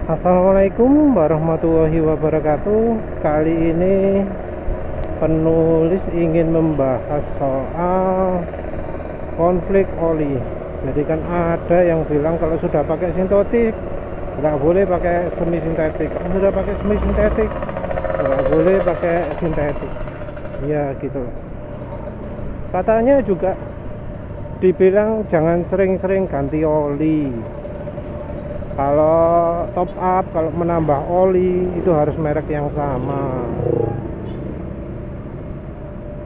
Assalamualaikum warahmatullahi wabarakatuh. Kali ini penulis ingin membahas soal konflik oli. Jadi kan ada yang bilang kalau sudah pakai sintetik nggak boleh pakai semi sintetik, kalau sudah pakai semi sintetik nggak boleh pakai sintetik. Ya gitu. Katanya juga dibilang jangan sering-sering ganti oli. Kalau top up, kalau menambah oli itu harus merek yang sama.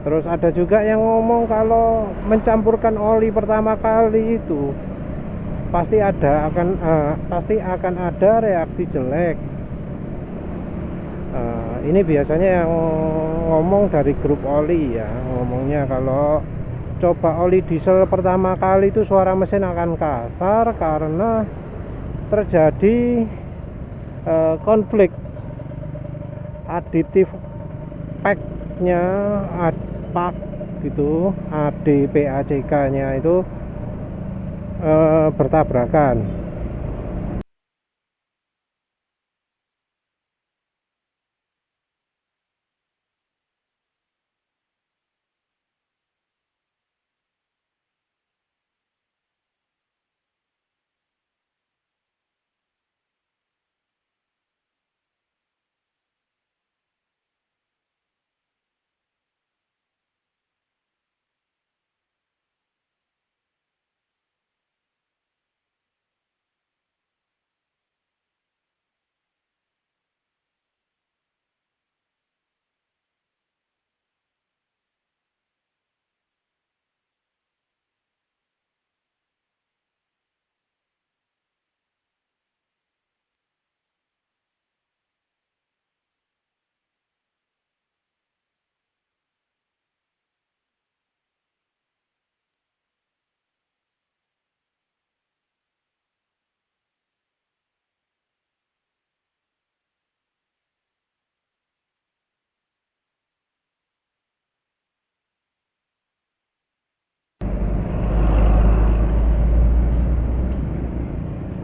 Terus ada juga yang ngomong kalau mencampurkan oli pertama kali itu pasti akan ada reaksi jelek. Ini biasanya yang ngomong dari grup oli ya, ngomongnya kalau coba oli diesel pertama kali itu suara mesin akan kasar karena terjadi konflik aditif packnya, pak gitu, ADPACK nya itu bertabrakan.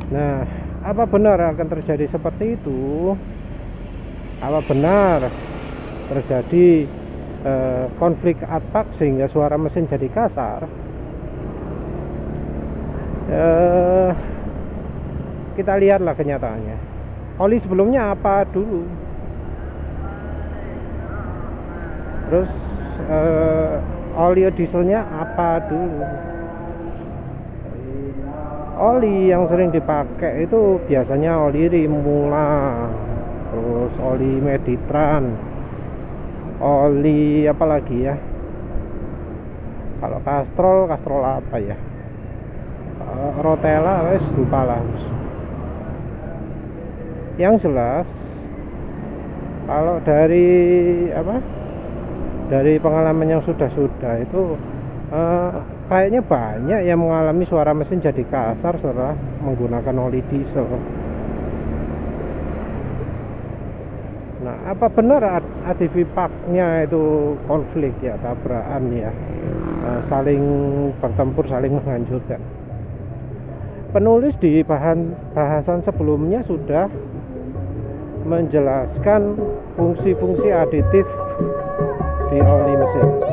Nah, apa benar akan terjadi seperti itu? Apa benar terjadi konflik atpak sehingga suara mesin jadi kasar? Kita lihatlah kenyataannya. Oli sebelumnya apa dulu? Terus oli dieselnya apa dulu? Oli yang sering dipakai itu biasanya oli Rimula, terus oli Meditran, oli apa lagi ya? Kalau Castrol apa ya? Rotella, wes lupa lah. Yang jelas, kalau dari pengalaman yang sudah itu kayaknya banyak yang mengalami suara mesin jadi kasar setelah menggunakan oli diesel. Nah, apa benar ADV packnya itu konflik ya, tabrakan ya, saling bertempur, saling menghancurkan? Penulis di bahasan sebelumnya sudah menjelaskan fungsi-fungsi aditif di oli mesin.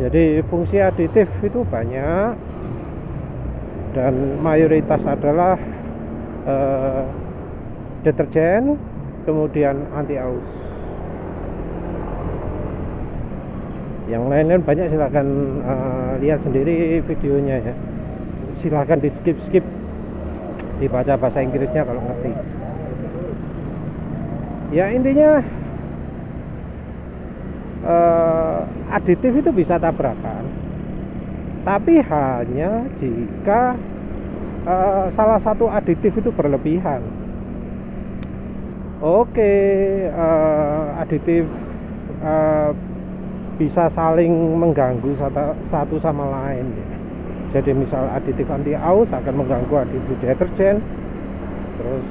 Jadi fungsi aditif itu banyak dan mayoritas adalah deterjen, kemudian anti aus. Yang lain-lain banyak, silahkan lihat sendiri videonya ya. Silahkan di skip, dibaca bahasa Inggrisnya kalau ngerti. Ya intinya aditif itu bisa tabrakan, tapi hanya jika salah satu aditif itu berlebihan. Oke, aditif bisa saling mengganggu satu sama lain ya. Jadi misal aditif anti aus akan mengganggu aditif deterjen, terus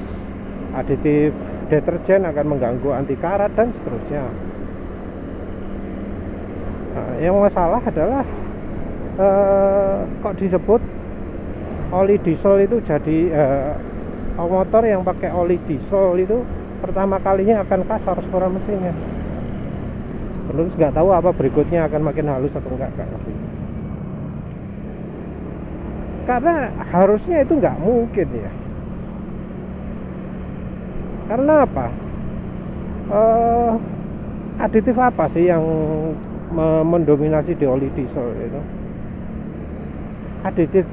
aditif deterjen akan mengganggu anti karat dan seterusnya. Nah, yang masalah adalah kok disebut oli diesel itu jadi motor yang pakai oli diesel itu pertama kalinya akan kasar suara mesinnya. Terus nggak tahu apa berikutnya akan makin halus atau enggak ngerti. Karena harusnya itu nggak mungkin ya. Karena apa? Aditif apa sih yang mendominasi di oli diesel itu? Aditif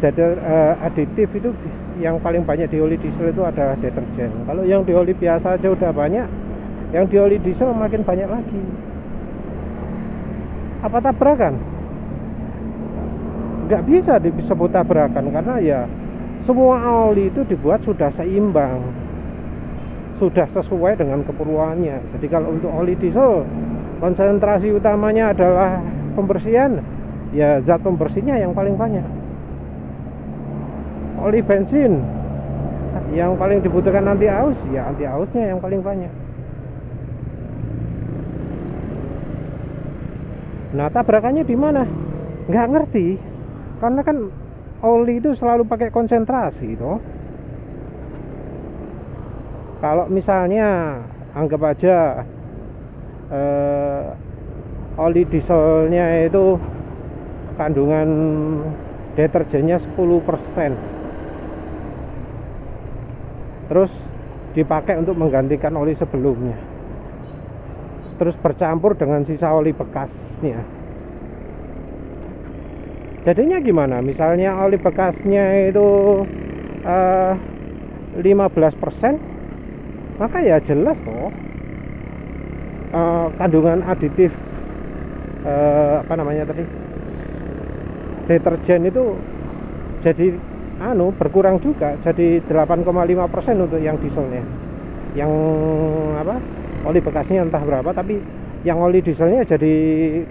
itu yang paling banyak di oli diesel itu ada deterjen. Kalau yang di oli biasa aja udah banyak, yang di oli diesel makin banyak lagi. Apa tabrakan? Nggak bisa disebut tabrakan karena ya semua oli itu dibuat sudah seimbang, sudah sesuai dengan keperluannya. Jadi kalau untuk oli diesel konsentrasi utamanya adalah pembersihan, ya zat pembersihnya yang paling banyak. Oli bensin yang paling dibutuhkan anti aus, ya anti ausnya yang paling banyak. Nah, tabrakannya di mana? Nggak ngerti. Karena kan oli itu selalu pakai konsentrasi toh. Kalau misalnya anggap aja oli dieselnya itu kandungan deterjennya 10%, terus dipakai untuk menggantikan oli sebelumnya, terus bercampur dengan sisa oli bekasnya. Jadinya gimana? Misalnya oli bekasnya itu 15%, maka ya jelas toh kandungan aditif apa namanya tadi, deterjen itu jadi berkurang juga, jadi 8,5% untuk yang dieselnya. Yang apa, oli bekasnya entah berapa, tapi yang oli dieselnya jadi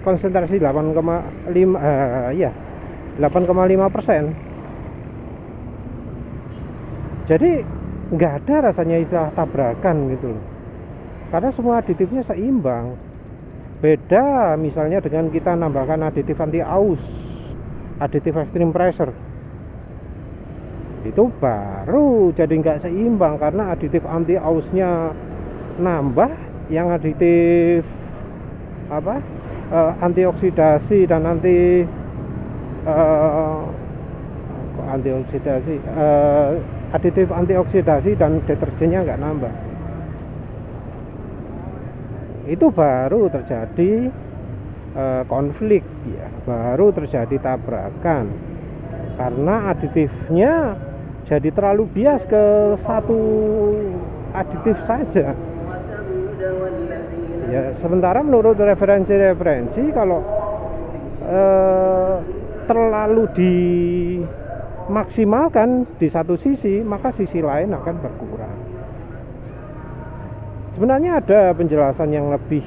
konsentrasi 8,5%. Jadi nggak ada rasanya istilah tabrakan gitu loh, karena semua aditifnya seimbang. Beda misalnya dengan kita nambahkan aditif anti aus, aditif extreme pressure, itu baru jadi nggak seimbang karena aditif anti ausnya nambah, yang aditif apa antioksidasi dan aditif antioksidasi dan deterjennya nggak nambah. Itu baru terjadi konflik ya, baru terjadi tabrakan karena aditifnya jadi terlalu bias ke satu aditif saja. Ya, sementara menurut referensi kalau terlalu dimaksimalkan di satu sisi, maka sisi lain akan berkurang. Sebenarnya ada penjelasan yang lebih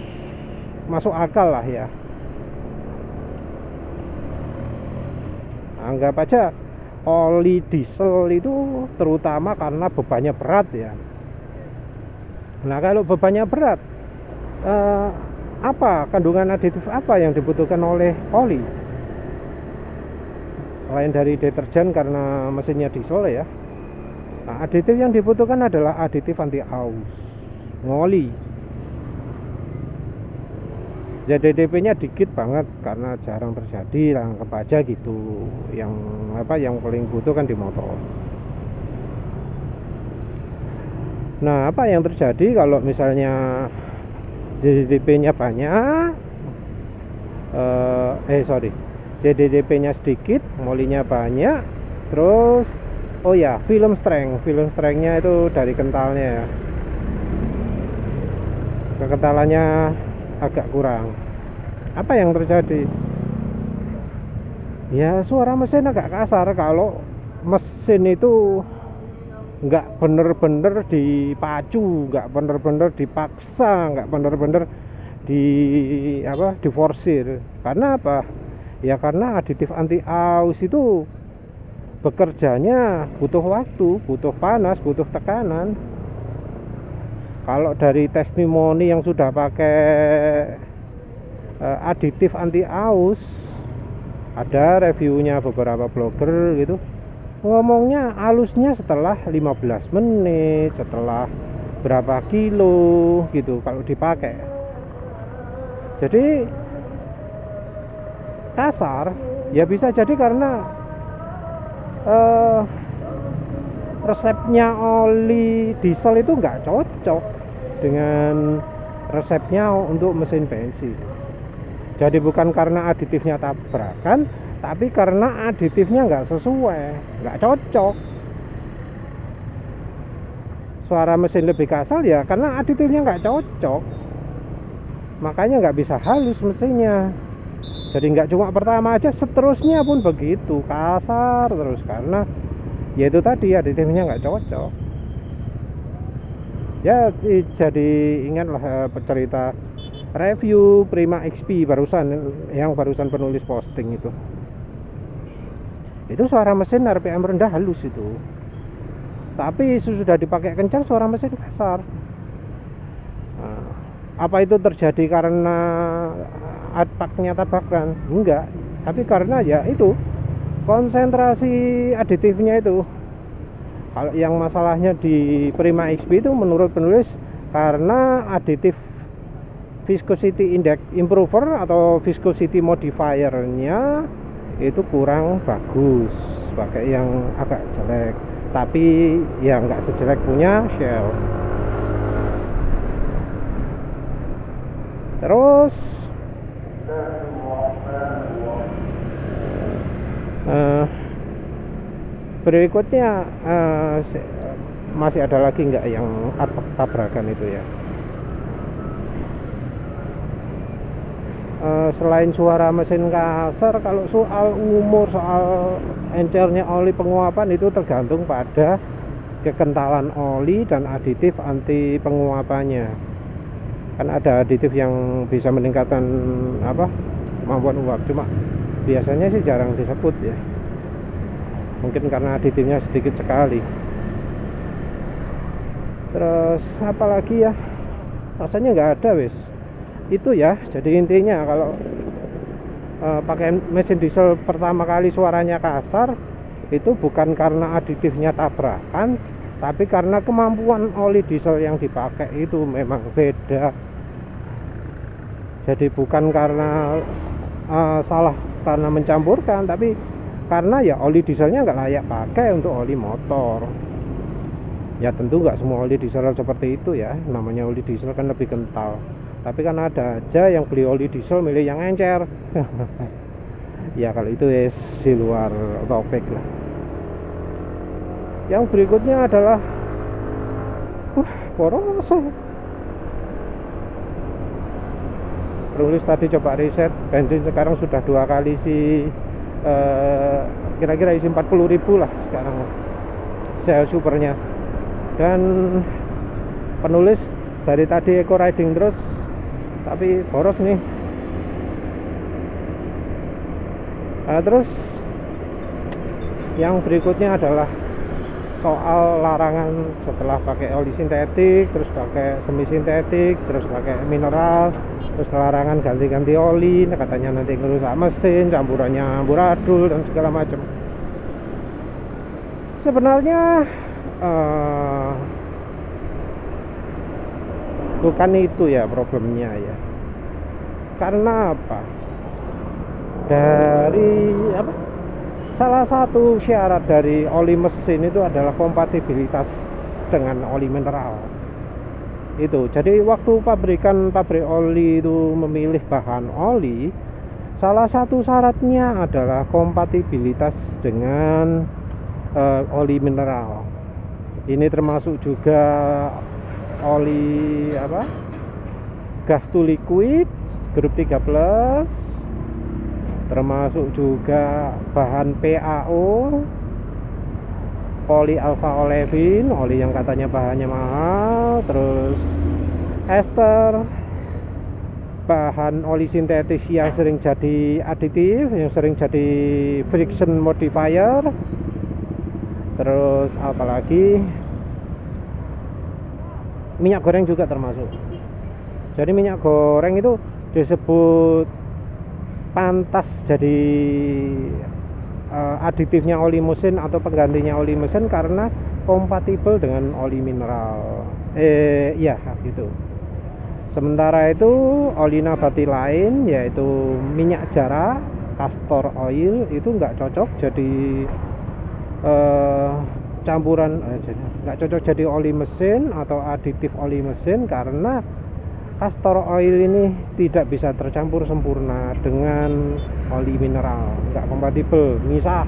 masuk akal lah ya. Anggap aja oli diesel itu terutama karena bebannya berat ya. Nah, kalau bebannya berat, apa kandungan aditif apa yang dibutuhkan oleh oli? Selain dari deterjen karena mesinnya diesel ya. Nah, aditif yang dibutuhkan adalah aditif anti aus, ngoli. ZDDP-nya dikit banget karena jarang terjadi, anggap aja gitu. Yang paling butuh kan di motor. Nah, apa yang terjadi kalau misalnya ZDDP-nya banyak, ZDDP-nya sedikit, molinya banyak, terus film strength-nya itu dari kentalnya ya, kekentalannya agak kurang. Apa yang terjadi? Ya, suara mesin agak kasar kalau mesin itu nggak bener-bener dipacu, nggak bener-bener dipaksa, nggak bener-bener diforsir. Karena apa? Ya karena aditif anti aus itu bekerjanya butuh waktu, butuh panas, butuh tekanan. Kalau dari testimoni yang sudah pakai aditif anti aus, ada reviewnya beberapa blogger gitu, ngomongnya halusnya setelah 15 menit, setelah berapa kilo gitu kalau dipakai. Jadi kasar ya bisa jadi karena resepnya oli diesel itu nggak cocok dengan resepnya untuk mesin bensin. Jadi bukan karena aditifnya tabrakan, tapi karena aditifnya nggak sesuai, nggak cocok. Suara mesin lebih kasar ya karena aditifnya nggak cocok, makanya nggak bisa halus mesinnya. Jadi nggak cuma pertama aja, seterusnya pun begitu kasar terus karena yaitu tadi aditifnya nggak cocok. Ya jadi ingatlah cerita review Prima XP yang barusan penulis posting itu suara mesin RPM rendah halus itu, tapi sudah dipakai kencang suara mesin kasar. Nah, apa itu terjadi karena adpaknya tabrakan? Enggak, tapi karena ya itu konsentrasi aditifnya itu. Kalau yang masalahnya di Prima XP itu menurut penulis karena aditif viscosity index improver atau viscosity modifier-nya itu kurang bagus, pakai yang agak jelek, tapi ya nggak sejelek punya Shell. Terus berikutnya masih ada lagi nggak yang tabrakan itu ya? Selain suara mesin kasar, kalau soal umur, soal encernya oli penguapan itu tergantung pada kekentalan oli dan aditif anti penguapannya. Kan ada aditif yang bisa meningkatkan kemampuan uap, cuma biasanya sih jarang disebut ya, mungkin karena aditifnya sedikit sekali. Terus apalagi ya, rasanya nggak ada wis itu ya. Jadi intinya kalau pakai mesin diesel pertama kali suaranya kasar itu bukan karena aditifnya tabrakan, tapi karena kemampuan oli diesel yang dipakai itu memang beda. Jadi bukan karena salah karena mencampurkan, tapi karena ya oli dieselnya nggak layak pakai untuk oli motor. Ya tentu nggak semua oli diesel seperti itu ya, namanya oli diesel kan lebih kental. Tapi kan ada aja yang beli oli diesel milih yang encer. Ya kalau itu di luar topik lah. Yang berikutnya adalah boros. Penulis tadi coba riset, bensin sekarang sudah 2 kali isi, kira-kira isi 40.000 lah sekarang Shell supernya. Dan penulis dari tadi eco riding terus, tapi boros nih. Terus yang berikutnya adalah soal larangan setelah pakai oli sintetik, terus pakai semi sintetik, terus pakai mineral, terus larangan ganti-ganti oli, katanya nanti ngerusak mesin, campurannya amburadul dan segala macam. Sebenarnya bukan itu ya problemnya ya. Karena apa? Salah satu syarat dari oli mesin itu adalah kompatibilitas dengan oli mineral. Itu. Jadi waktu pabrik oli itu memilih bahan oli, salah satu syaratnya adalah kompatibilitas dengan oli mineral. Ini termasuk juga oli gas to liquid grup 3+, termasuk juga bahan PAO, polyalpha-olefin, oli yang katanya bahannya mahal, terus ester, bahan oli sintetis yang sering jadi aditif, yang sering jadi friction modifier, terus apalagi minyak goreng juga termasuk. Jadi minyak goreng itu disebut pantas jadi aditifnya oli mesin atau penggantinya oli mesin karena kompatibel dengan oli mineral. Iya gitu. Sementara itu oli nabati lain yaitu minyak jara, castor oil itu nggak cocok jadi campuran, nggak cocok jadi oli mesin atau aditif oli mesin karena castor oil ini tidak bisa tercampur sempurna dengan oli mineral, nggak kompatibel, misah.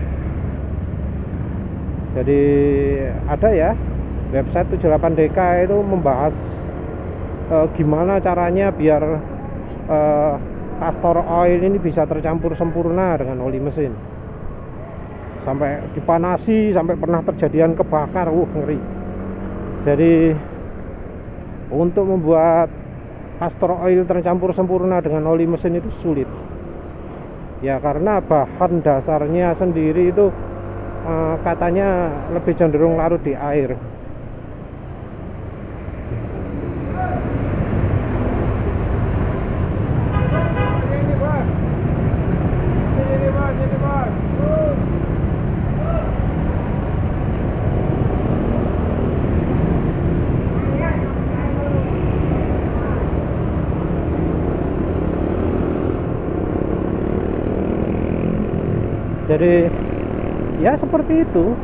Jadi ada ya website 78DK itu membahas gimana caranya biar castor oil ini bisa tercampur sempurna dengan oli mesin, sampai dipanasi sampai pernah terjadian kebakar, ngeri. Jadi untuk membuat castor oil tercampur sempurna dengan oli mesin itu sulit ya, karena bahan dasarnya sendiri itu katanya lebih cenderung larut di air. Jadi ya seperti itu.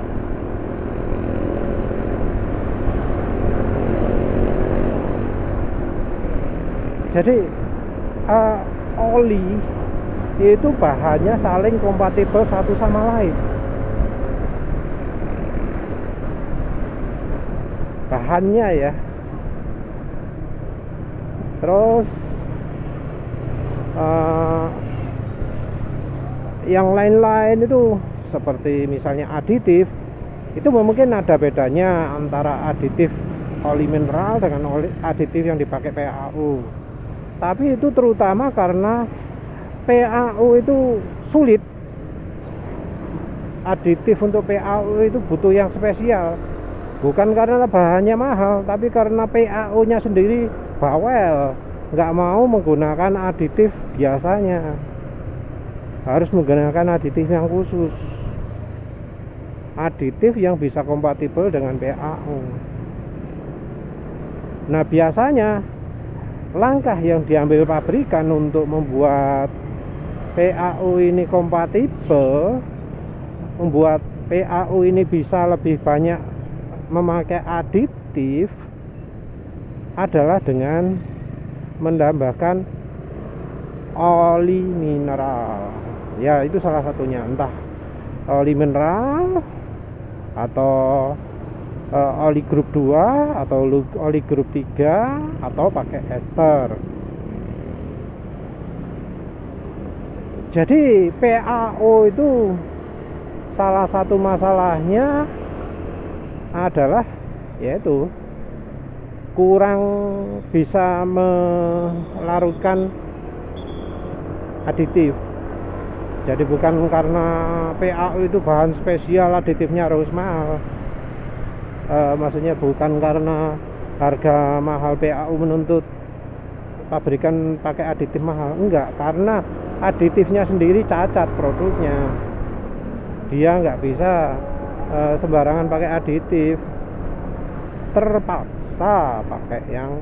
Jadi oli itu bahannya saling kompatibel satu sama lain. Bahannya ya. Terus yang lain-lain itu seperti misalnya aditif itu mungkin ada bedanya antara aditif oli mineral dengan aditif yang dipakai PAU, tapi itu terutama karena PAU itu sulit. Aditif untuk PAU itu butuh yang spesial, bukan karena bahannya mahal, tapi karena PAU nya sendiri bawel, nggak mau menggunakan aditif biasanya, harus menggunakan aditif yang khusus, aditif yang bisa kompatibel dengan PAU. Nah biasanya langkah yang diambil pabrikan untuk membuat PAU ini kompatibel, membuat PAU ini bisa lebih banyak memakai aditif, adalah dengan menambahkan oli mineral. Ya itu salah satunya, entah oli mineral atau oli grup 2 atau oli grup 3 atau pakai ester. Jadi PAO itu salah satu masalahnya adalah yaitu kurang bisa melarutkan aditif. Jadi bukan karena PAO itu bahan spesial aditifnya harus mahal, maksudnya bukan karena harga mahal PAO menuntut pabrikan pakai aditif mahal, enggak, karena aditifnya sendiri cacat produknya, dia nggak bisa sembarangan pakai aditif, terpaksa pakai yang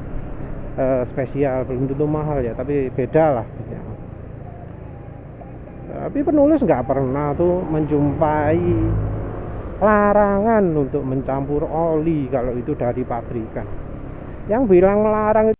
spesial. Belum tentu mahal ya, tapi beda lah ya. Tapi penulis nggak pernah tuh menjumpai larangan untuk mencampur oli kalau itu dari pabrikan. Yang bilang melarang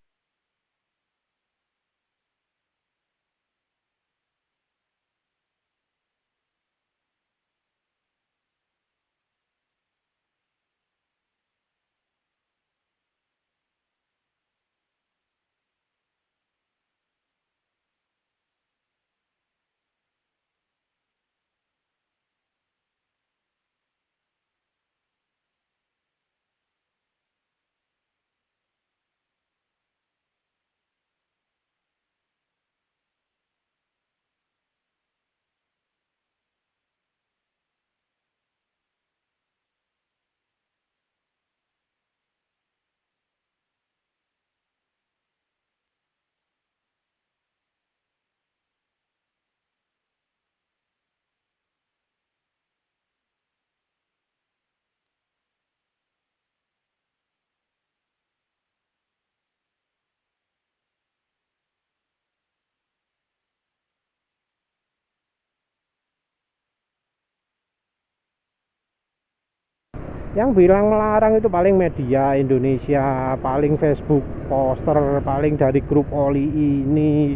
Yang bilang melarang itu paling media Indonesia, paling Facebook poster, paling dari grup oli ini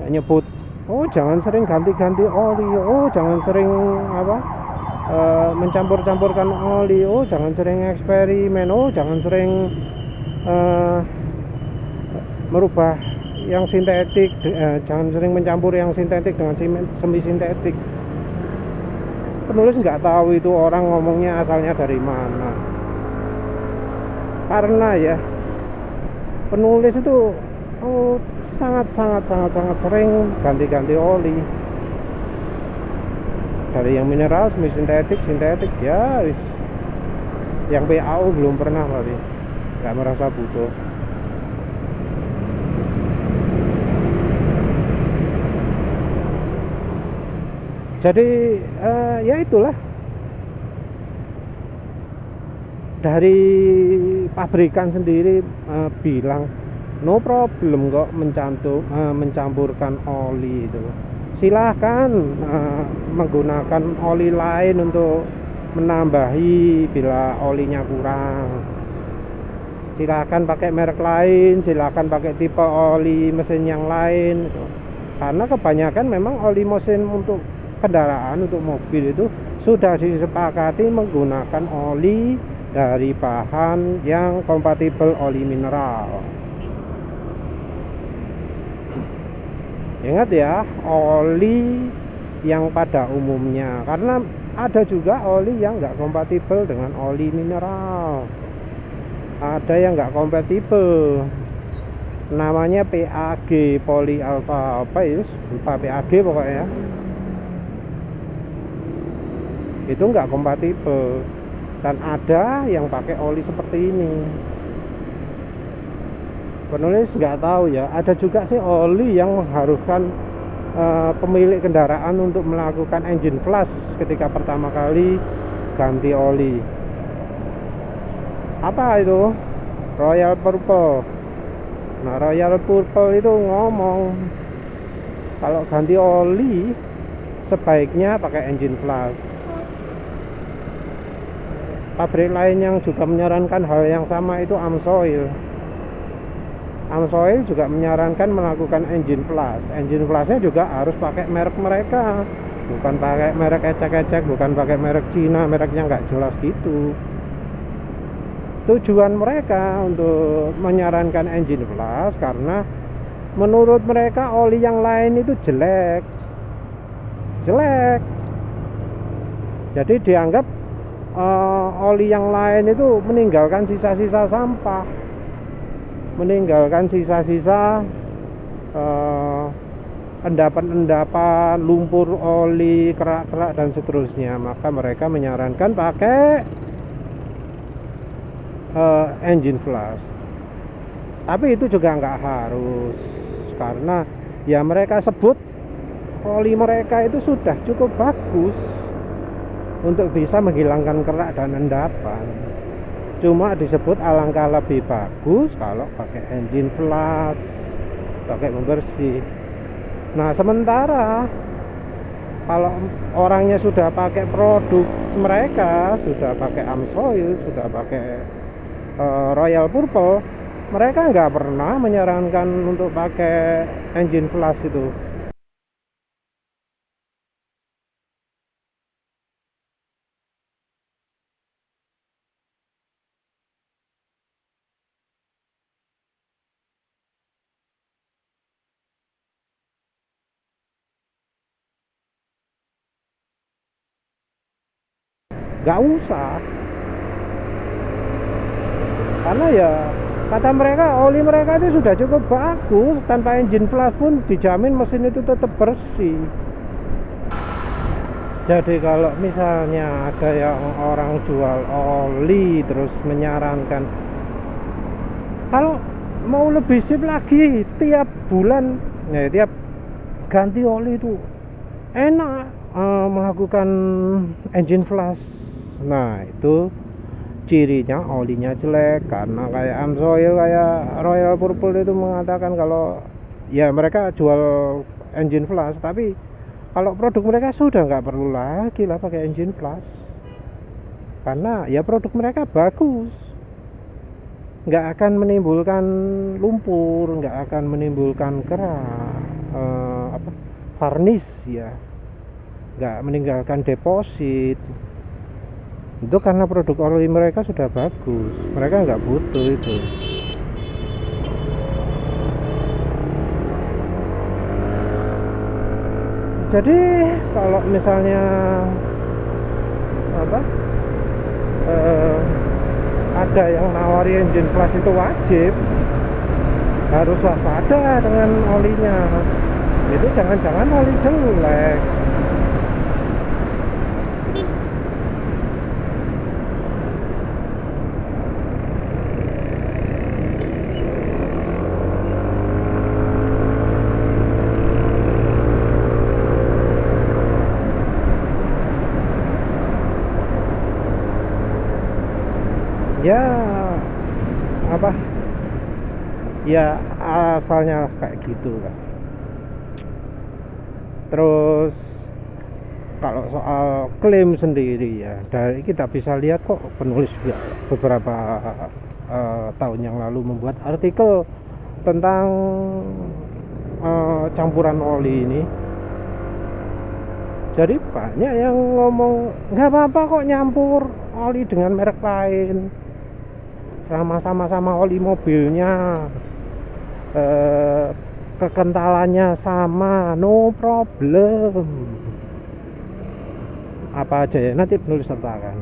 nyebut, oh jangan sering ganti-ganti oli, oh jangan sering mencampur-campurkan oli, oh jangan sering eksperimen, oh jangan sering merubah yang sintetik, jangan sering mencampur yang sintetik dengan semi sintetik. Penulis nggak tahu itu orang ngomongnya asalnya dari mana, karena ya penulis itu sangat sering ganti-ganti oli, dari yang mineral, semi sintetik ya wis. Yang PAO belum pernah kali, nggak merasa butuh. Jadi ya itulah, dari pabrikan sendiri bilang no problem kok mencampurkan oli itu. Silahkan menggunakan oli lain untuk menambahi bila olinya kurang. Silahkan pakai merek lain, silahkan pakai tipe oli mesin yang lain. Karena kebanyakan memang oli mesin untuk kendaraan, untuk mobil itu sudah disepakati menggunakan oli dari bahan yang kompatibel oli mineral. Ingat ya, oli yang pada umumnya, karena ada juga oli yang nggak kompatibel dengan oli mineral, ada yang nggak kompatibel, namanya PAG, poli alfa apa ya, lupa PAG pokoknya, itu nggak kompatibel. Dan ada yang pakai oli seperti ini. Penulis nggak tahu ya, ada juga sih oli yang mengharuskan pemilik kendaraan untuk melakukan engine flush ketika pertama kali ganti oli. Apa itu? Royal Purple. Nah, Royal Purple itu ngomong kalau ganti oli sebaiknya pakai engine flush. Pabrik lain yang juga menyarankan hal yang sama itu AMSOIL. AMSOIL juga menyarankan melakukan engine flush. Engine flushnya juga harus pakai merek mereka, bukan pakai merek ecek-ecek, bukan pakai merek Cina, mereknya nggak jelas gitu. Tujuan mereka untuk menyarankan engine flush karena menurut mereka oli yang lain itu jelek. Jadi dianggap oli yang lain itu meninggalkan sisa-sisa sampah, meninggalkan sisa-sisa endapan-endapan, lumpur oli, kerak-kerak dan seterusnya. Maka mereka menyarankan pakai engine flush. Tapi itu juga nggak harus, karena ya mereka sebut oli mereka itu sudah cukup bagus untuk bisa menghilangkan kerak dan endapan. Cuma disebut alangkah lebih bagus kalau pakai engine flush, pakai pembersih. Nah, sementara kalau orangnya sudah pakai produk mereka, sudah pakai AMSOIL, sudah pakai Royal Purple, mereka nggak pernah menyarankan untuk pakai engine flush itu. Nggak usah, karena ya kata mereka oli mereka itu sudah cukup bagus, tanpa engine flush pun dijamin mesin itu tetap bersih. Jadi kalau misalnya ada yang orang jual oli terus menyarankan kalau mau lebih sip lagi tiap bulan, ya tiap ganti oli itu enak melakukan engine flush. Nah, itu cirinya olinya jelek, karena kayak AMSOIL, kayak Royal Purple itu mengatakan kalau ya mereka jual engine flush, tapi kalau produk mereka sudah nggak perlu lagi lah pakai engine flush. karena ya produk mereka bagus, nggak akan menimbulkan lumpur, nggak akan menimbulkan varnis ya, nggak meninggalkan deposit. Itu karena produk oli mereka sudah bagus, mereka nggak butuh itu. Jadi kalau misalnya ada yang nawari engine plus itu wajib harus waspada dengan olinya. Itu jangan-jangan oli jelek. Ya ya asalnya kayak gitu kan. Terus kalau soal klaim sendiri ya, dari kita bisa lihat kok penulis juga beberapa tahun yang lalu membuat artikel tentang campuran oli ini. Jadi banyak yang ngomong nggak apa-apa kok nyampur oli dengan merek lain, sama-sama oli mobilnya, kekentalannya sama, no problem. Apa aja ya nanti penulis sertakan.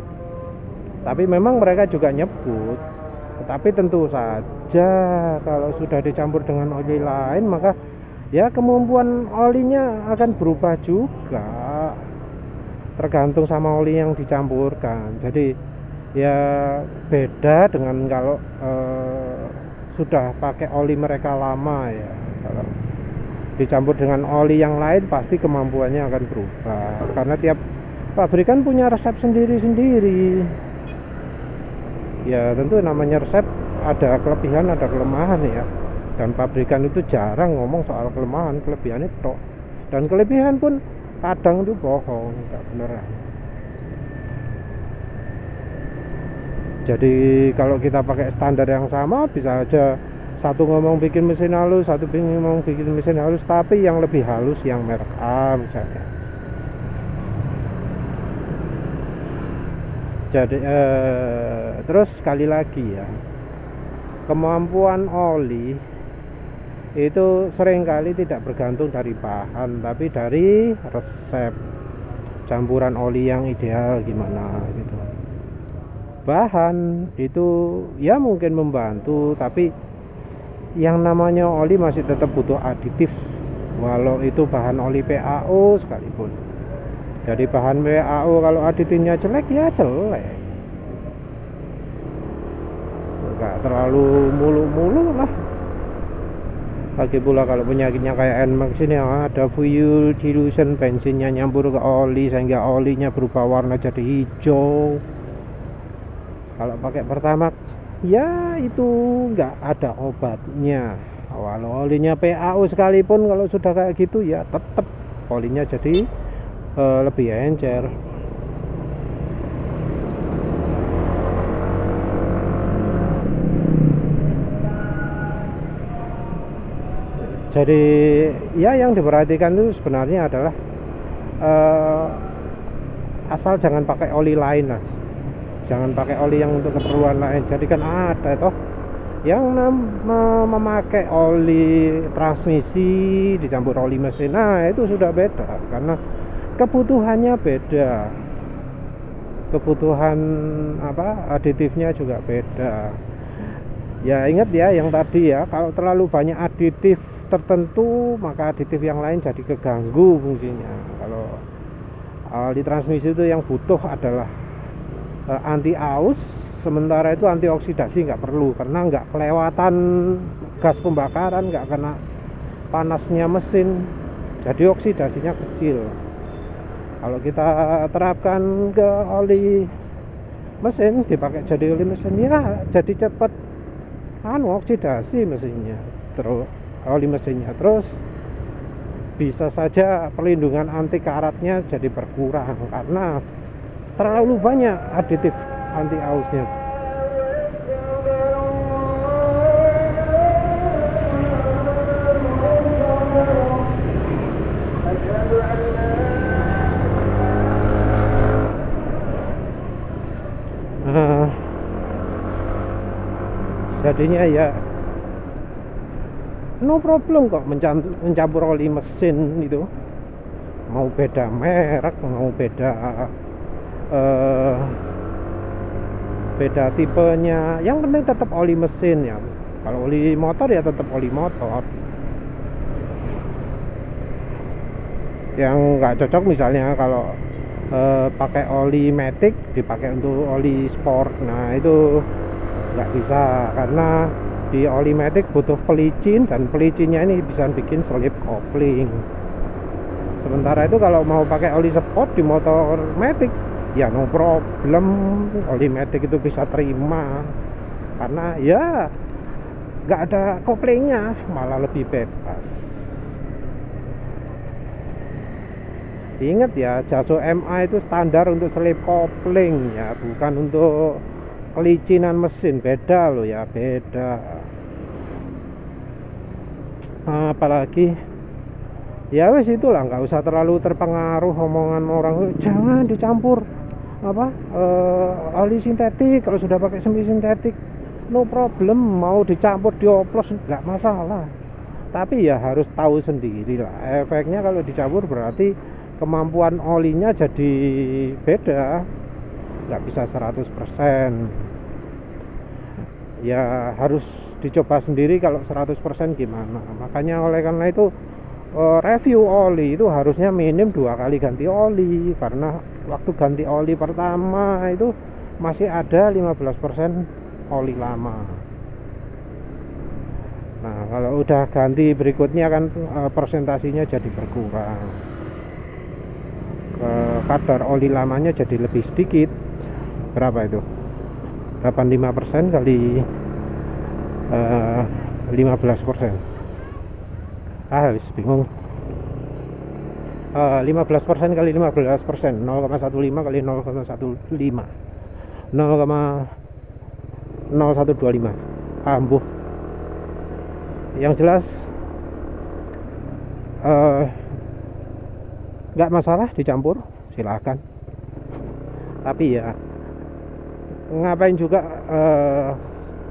Tapi memang mereka juga nyebut, tetapi tentu saja kalau sudah dicampur dengan oli lain maka ya kemampuan olinya akan berubah juga, tergantung sama oli yang dicampurkan. Jadi ya beda dengan kalau sudah pakai oli mereka lama ya. Kalau dicampur dengan oli yang lain pasti kemampuannya akan berubah, karena tiap pabrikan punya resep sendiri-sendiri. Ya tentu namanya resep ada kelebihan ada kelemahan ya, dan pabrikan itu jarang ngomong soal kelemahan, kelebihan itu. Dan kelebihan pun kadang itu bohong, nggak beneran. Jadi kalau kita pakai standar yang sama bisa aja satu ngomong bikin mesin halus, satu ngomong bikin mesin halus, tapi yang lebih halus yang merek A misalnya. Jadi terus sekali lagi ya, kemampuan oli itu seringkali tidak bergantung dari bahan, tapi dari resep campuran oli yang ideal gimana gitu. Bahan itu ya mungkin membantu, tapi yang namanya oli masih tetap butuh aditif, walau itu bahan oli PAO sekalipun. Jadi bahan PAO kalau aditifnya jelek ya jelek, nggak terlalu mulu-mulu lah. Lagi pula kalau penyakitnya kayak NMAX ini ada fuel dilution, bensinnya nyampur ke oli sehingga olinya berubah warna jadi hijau. Kalau pakai Pertamax ya itu nggak ada obatnya, walau olinya PAO sekalipun kalau sudah kayak gitu ya tetap olinya jadi lebih encer. Jadi ya yang diperhatikan itu sebenarnya adalah asal jangan pakai oli lain lah, jangan pakai oli yang untuk keperluan lain. Jadi kan ada toh yang memakai oli transmisi dicampur oli mesin, nah itu sudah beda karena kebutuhannya beda, kebutuhan aditifnya juga beda. Ya ingat ya yang tadi ya, kalau terlalu banyak aditif tertentu maka aditif yang lain jadi keganggu fungsinya. Kalau oli transmisi itu yang butuh adalah anti aus, sementara itu anti oksidasi nggak perlu karena nggak kelewatan gas pembakaran, nggak kena panasnya mesin, jadi oksidasinya kecil. Kalau kita terapkan ke oli mesin, dipakai jadi oli mesin ya jadi cepat oksidasi mesinnya, terus oli mesinnya, terus bisa saja perlindungan anti karatnya jadi berkurang karena terlalu banyak aditif anti ausnya. Nah, jadinya ya no problem kok mencampur oli mesin itu, mau beda merek, mau beda tipenya, yang penting tetap oli mesin ya. Kalau oli motor ya tetap oli motor. Yang nggak cocok misalnya kalau pakai oli matic dipakai untuk oli sport, nah itu nggak bisa, karena di oli matic butuh pelicin, dan pelicinnya ini bisa bikin slip kopling. Sementara itu kalau mau pakai oli sport di motor matic ya no problem, oli matic itu bisa terima, karena ya nggak ada koplingnya, malah lebih bebas. Ingat ya, Jaso MA itu standar untuk selip kopling ya, bukan untuk kelicinan mesin. Beda loh ya, beda. Apalagi ya wes itulah, nggak usah terlalu terpengaruh omongan orang, jangan dicampur oli sintetik. Kalau sudah pakai semi sintetik no problem, mau dicampur dioplos nggak masalah, tapi ya harus tahu sendiri lah efeknya. Kalau dicampur berarti kemampuan olinya jadi beda, nggak bisa 100%. Ya harus dicoba sendiri kalau 100% gimana. Makanya oleh karena itu review oli itu harusnya minim 2 kali ganti oli, karena waktu ganti oli pertama itu masih ada 15% oli lama. Nah kalau udah ganti berikutnya kan persentasinya jadi berkurang, kadar oli lamanya jadi lebih sedikit. Berapa itu? 85% kali 15%. Habis bingung. 15% kali 15%, 0,15 kali 0,15, 0,0125. Ambuh. Yang jelas nggak masalah dicampur, silahkan. Tapi ya ngapain juga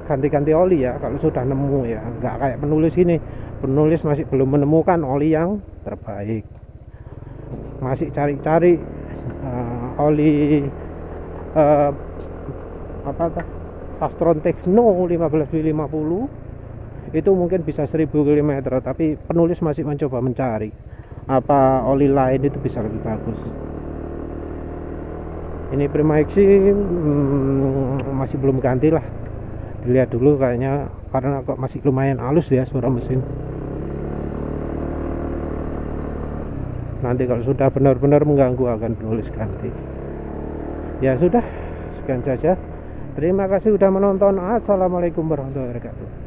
ganti-ganti oli ya kalau sudah nemu ya. Nggak kayak penulis ini, penulis masih belum menemukan oli yang terbaik, masih cari-cari oli Fastron Techno 15W50 itu mungkin bisa 1000 km, tapi penulis masih mencoba mencari apa oli lain itu bisa lebih bagus. Ini Prima XC masih belum ganti lah, dilihat dulu kayaknya, karena kok masih lumayan halus ya suara mesin. Nanti kalau sudah benar-benar mengganggu akan penulis ganti. Ya sudah, sekian saja. Terima kasih sudah menonton. Assalamualaikum warahmatullahi wabarakatuh.